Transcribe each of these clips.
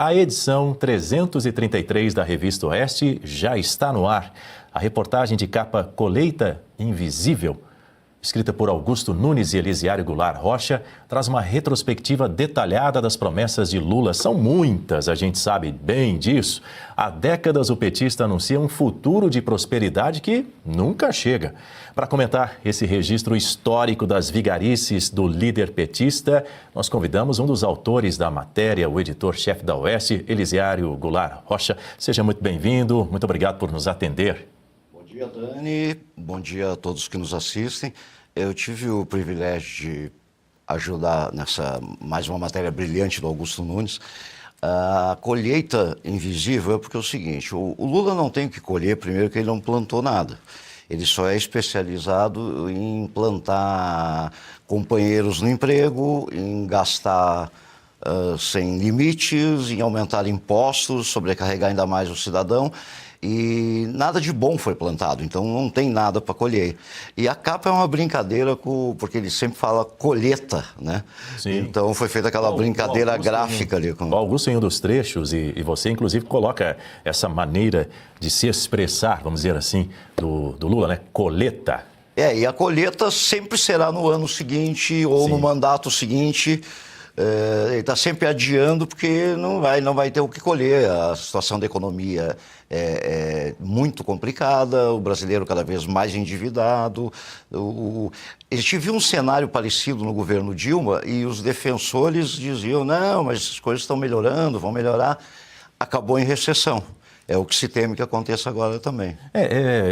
A edição 333 da Revista Oeste já está no ar. A reportagem de capa Colheita Invisível, escrita por Augusto Nunes e Elisiário Goulart Rocha, traz uma retrospectiva detalhada das promessas de Lula. São muitas, a gente sabe bem disso. Há décadas o petista anuncia um futuro de prosperidade que nunca chega. Para comentar esse registro histórico das vigarices do líder petista, nós convidamos um dos autores da matéria, o editor-chefe da Oeste, Elisiário Goulart Rocha. Seja muito bem-vindo, muito obrigado por nos atender. Bom dia, Dani. Bom dia a todos que nos assistem. Eu tive o privilégio de ajudar nessa mais uma matéria brilhante do Augusto Nunes. A colheita invisível é porque é o seguinte, o Lula não tem o que colher, primeiro que ele não plantou nada. Ele só é especializado em plantar companheiros no emprego, em gastar sem limites, em aumentar impostos, sobrecarregar ainda mais o cidadão. E nada de bom foi plantado, então não tem nada para colher. E a capa é uma brincadeira, porque ele sempre fala colheita, né? Sim. Então foi feita aquela brincadeira gráfica ali. O Augusto, em um dos trechos, e você inclusive coloca essa maneira de se expressar, vamos dizer assim, do Lula, né? Colheita. E a colheita sempre será no ano seguinte ou no mandato seguinte. Ele está sempre adiando porque não vai ter o que colher. A situação da economia é muito complicada, o brasileiro cada vez mais endividado. A gente viu um cenário parecido no governo Dilma e os defensores diziam, não, mas as coisas estão melhorando, vão melhorar. Acabou em recessão. É o que se teme que aconteça agora também.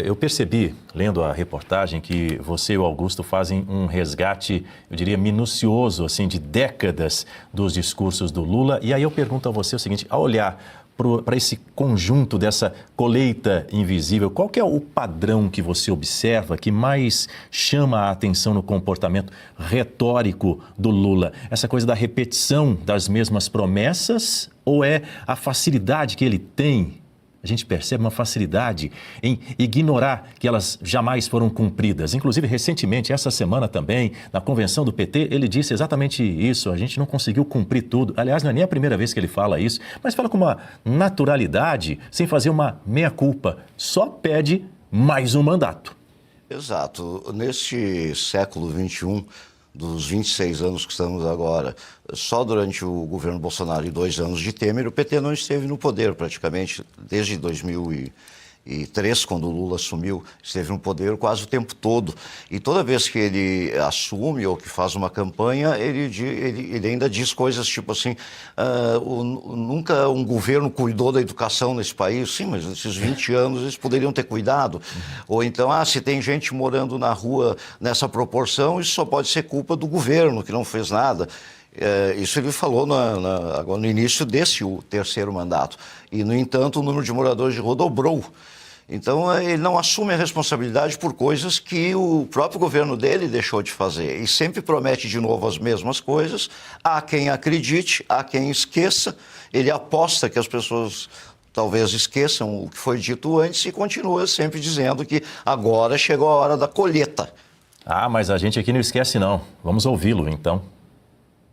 Eu percebi, lendo a reportagem, que você e o Augusto fazem um resgate, eu diria, minucioso, assim, de décadas dos discursos do Lula. E aí eu pergunto a você o seguinte, ao olhar para esse conjunto dessa colheita invisível, qual que é o padrão que você observa que mais chama a atenção no comportamento retórico do Lula? Essa coisa da repetição das mesmas promessas ou é a facilidade que ele tem? A gente percebe uma facilidade em ignorar que elas jamais foram cumpridas. Inclusive, recentemente, essa semana também, na convenção do PT, ele disse exatamente isso. A gente não conseguiu cumprir tudo. Aliás, não é nem a primeira vez que ele fala isso, mas fala com uma naturalidade, sem fazer uma meia-culpa. Só pede mais um mandato. Exato. Neste século XXI, dos 26 anos que estamos agora, só durante o governo Bolsonaro e 2 anos de Temer, o PT não esteve no poder praticamente, desde 2003, quando o Lula assumiu, esteve no poder quase o tempo todo. E toda vez que ele assume ou que faz uma campanha, ele ainda diz coisas tipo assim, nunca um governo cuidou da educação nesse país. Sim, mas nesses 20 anos eles poderiam ter cuidado. Ou então, se tem gente morando na rua nessa proporção, isso só pode ser culpa do governo, que não fez nada. Isso ele falou agora no início desse terceiro mandato. E, no entanto, o número de moradores de rua dobrou. Então, ele não assume a responsabilidade por coisas que o próprio governo dele deixou de fazer. E sempre promete de novo as mesmas coisas. Há quem acredite, há quem esqueça. Ele aposta que as pessoas talvez esqueçam o que foi dito antes e continua sempre dizendo que agora chegou a hora da colheita. Mas a gente aqui não esquece não. Vamos ouvi-lo, então.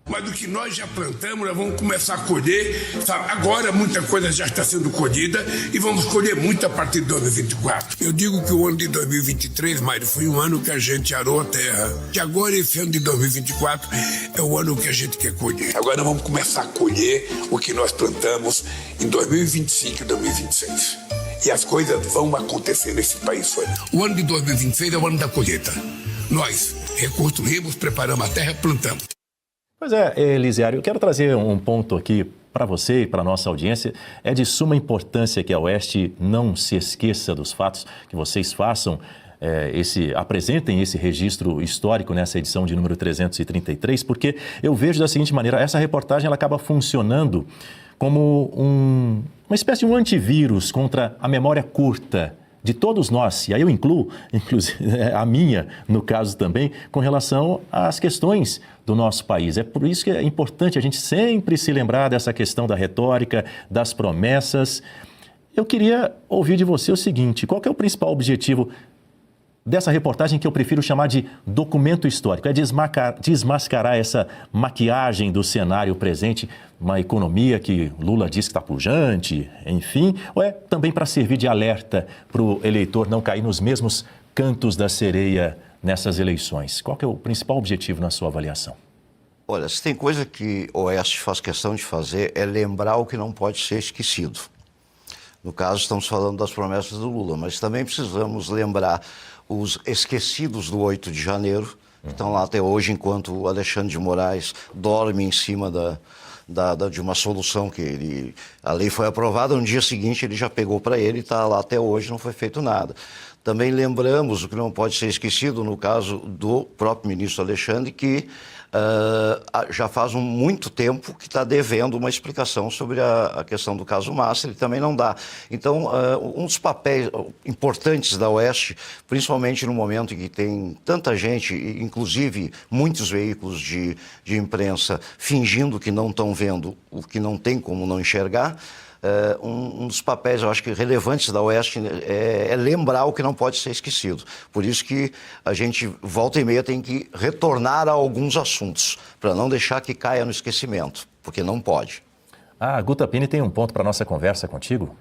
Mas do que nós já plantamos, nós vamos começar a colher. Sabe? Agora muita coisa já está sendo colhida e vamos colher muito a partir de 2024. Eu digo que o ano de 2023, Mário, foi um ano que a gente arou a terra. Que agora esse ano de 2024 é o ano que a gente quer colher. Agora vamos começar a colher o que nós plantamos em 2025 e 2026. E as coisas vão acontecer nesse país. O ano de 2026 é o ano da colheita. Nós reconstruímos, preparamos a terra, plantamos. Pois é, Elisiário, eu quero trazer um ponto aqui para você e para a nossa audiência. É de suma importância que a Oeste não se esqueça dos fatos, que vocês façam, apresentem esse registro histórico nessa edição de número 333, porque eu vejo da seguinte maneira, essa reportagem ela acaba funcionando como uma espécie de um antivírus contra a memória curta de todos nós, e aí eu incluo, inclusive a minha, no caso também, com relação às questões do nosso país. É por isso que é importante a gente sempre se lembrar dessa questão da retórica, das promessas. Eu queria ouvir de você o seguinte, qual que é o principal objetivo dessa reportagem que eu prefiro chamar de documento histórico. É desmascarar essa maquiagem do cenário presente, uma economia que Lula diz que está pujante, enfim, ou é também para servir de alerta para o eleitor não cair nos mesmos cantos da sereia nessas eleições? Qual que é o principal objetivo na sua avaliação? Olha, se tem coisa que o Oeste faz questão de fazer é lembrar o que não pode ser esquecido. No caso, estamos falando das promessas do Lula, mas também precisamos lembrar os esquecidos do 8 de janeiro, que estão lá até hoje, enquanto o Alexandre de Moraes dorme em cima de uma solução que a lei foi aprovada, no dia seguinte ele já pegou para ele e está lá até hoje, não foi feito nada. Também lembramos o que não pode ser esquecido no caso do próprio ministro Alexandre, que já faz muito tempo que está devendo uma explicação sobre a questão do caso Master, ele também não dá. Então, um dos papéis importantes da Oeste, principalmente no momento em que tem tanta gente, inclusive muitos veículos de imprensa, fingindo que não estão vendo o que não tem como não enxergar, um dos papéis, eu acho que relevantes da Oeste é lembrar o que não pode ser esquecido. Por isso que a gente, volta e meia, tem que retornar a alguns assuntos, para não deixar que caia no esquecimento, porque não pode. A Guta Pini tem um ponto para a nossa conversa contigo.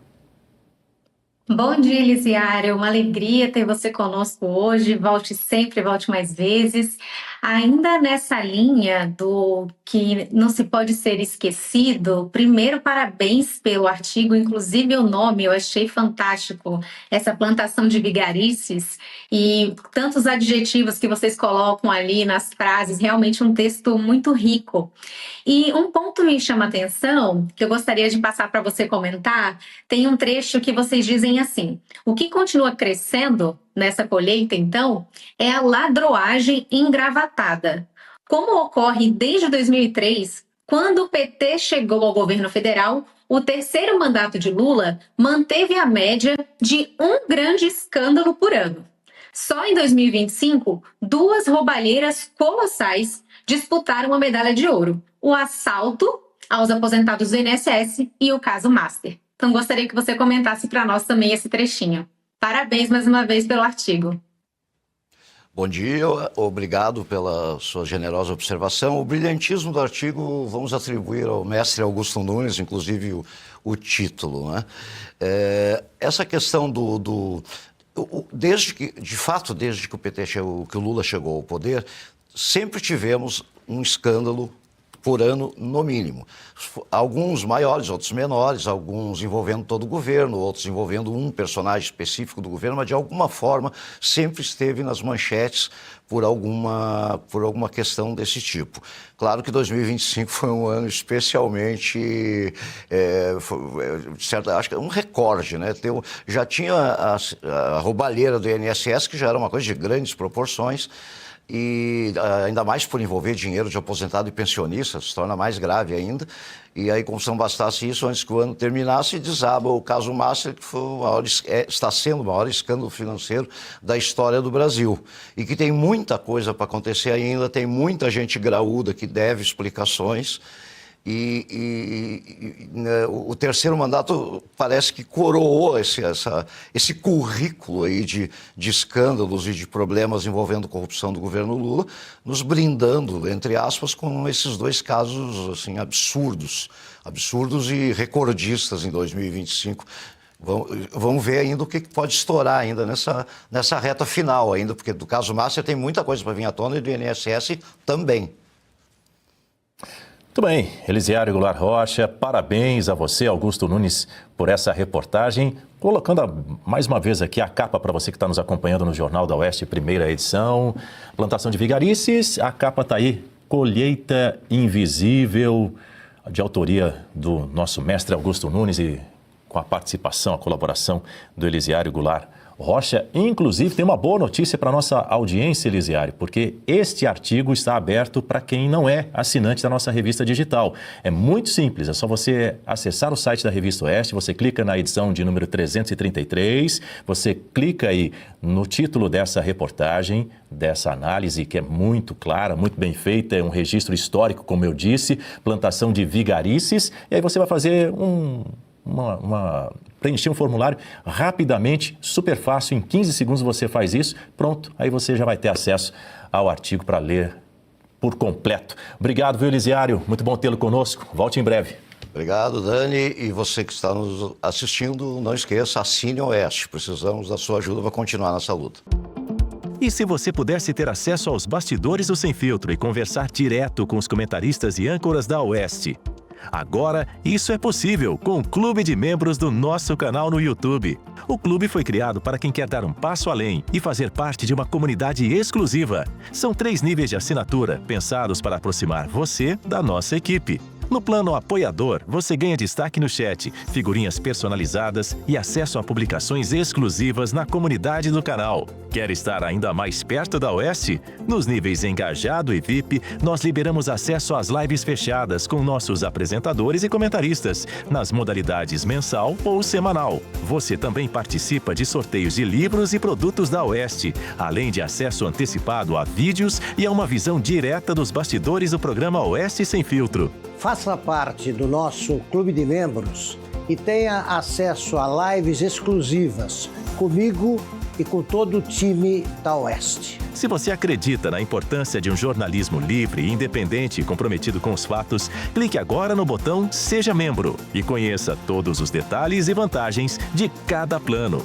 Bom dia, Elisiário. Uma alegria ter você conosco hoje. Volte sempre, volte mais vezes. Ainda nessa linha do que não se pode ser esquecido, primeiro, parabéns pelo artigo, inclusive o nome, eu achei fantástico, essa plantação de vigarices e tantos adjetivos que vocês colocam ali nas frases, realmente um texto muito rico. E um ponto me chama a atenção, que eu gostaria de passar para você comentar, tem um trecho que vocês dizem assim: o que continua crescendo nessa colheita, então, é a ladroagem engravatada. Como ocorre desde 2003, quando o PT chegou ao governo federal, o terceiro mandato de Lula manteve a média de um grande escândalo por ano. Só em 2025, duas roubalheiras colossais disputaram a medalha de ouro: o assalto aos aposentados do INSS e o caso Master. Então, gostaria que você comentasse para nós também esse trechinho. Parabéns mais uma vez pelo artigo. Bom dia, obrigado pela sua generosa observação. O brilhantismo do artigo vamos atribuir ao mestre Augusto Nunes, inclusive o título, né? Essa questão desde que o PT chegou, que o Lula chegou ao poder, sempre tivemos um escândalo por ano, no mínimo. Alguns maiores, outros menores, alguns envolvendo todo o governo, outros envolvendo um personagem específico do governo, mas de alguma forma sempre esteve nas manchetes por alguma questão desse tipo. Claro que 2025 foi um ano especialmente, acho que é um recorde, né? Já tinha a roubalheira do INSS, que já era uma coisa de grandes proporções, e ainda mais por envolver dinheiro de aposentado e pensionista, se torna mais grave ainda. E aí, como se não bastasse isso, antes que o ano terminasse, desaba o caso Master, que foi está sendo o maior escândalo financeiro da história do Brasil. E que tem muita coisa para acontecer ainda, tem muita gente graúda que deve explicações. O terceiro mandato parece que coroou esse currículo aí de escândalos e de problemas envolvendo corrupção do governo Lula, nos brindando, entre aspas, com esses dois casos assim, absurdos e recordistas em 2025. Vamos ver ainda o que pode estourar ainda nessa reta final ainda, porque do caso Master tem muita coisa para vir à tona e do INSS também. Muito bem, Elisiário Goulart Rocha, parabéns a você, Augusto Nunes, por essa reportagem. Colocando mais uma vez aqui a capa para você que está nos acompanhando no Jornal da Oeste, primeira edição. Plantação de vigarices, a capa está aí, Colheita Invisível, de autoria do nosso mestre Augusto Nunes e com a participação, a colaboração do Elisiário Goulart Rocha. Inclusive, tem uma boa notícia para a nossa audiência, Elisiário, porque este artigo está aberto para quem não é assinante da nossa revista digital. É muito simples, é só você acessar o site da Revista Oeste, você clica na edição de número 333, você clica aí no título dessa reportagem, dessa análise, que é muito clara, muito bem feita, é um registro histórico, como eu disse, plantação de vigarices, e aí você vai fazer uma preencher um formulário rapidamente, super fácil, em 15 segundos você faz isso, pronto, aí você já vai ter acesso ao artigo para ler por completo. Obrigado, viu, Elisiário? Muito bom tê-lo conosco. Volte em breve. Obrigado, Dani. E você que está nos assistindo, não esqueça, assine o Oeste. Precisamos da sua ajuda para continuar nessa luta. E se você pudesse ter acesso aos bastidores do Sem Filtro e conversar direto com os comentaristas e âncoras da Oeste? Agora, isso é possível com o Clube de Membros do nosso canal no YouTube. O clube foi criado para quem quer dar um passo além e fazer parte de uma comunidade exclusiva. São 3 níveis de assinatura, pensados para aproximar você da nossa equipe. No plano apoiador, você ganha destaque no chat, figurinhas personalizadas e acesso a publicações exclusivas na comunidade do canal. Quer estar ainda mais perto da Oeste? Nos níveis Engajado e VIP, nós liberamos acesso às lives fechadas com nossos apresentadores e comentaristas, nas modalidades mensal ou semanal. Você também participa de sorteios de livros e produtos da Oeste, além de acesso antecipado a vídeos e a uma visão direta dos bastidores do programa Oeste Sem Filtro. Faça parte do nosso clube de membros e tenha acesso a lives exclusivas comigo e com todo o time da Oeste. Se você acredita na importância de um jornalismo livre, independente e comprometido com os fatos, clique agora no botão Seja Membro e conheça todos os detalhes e vantagens de cada plano.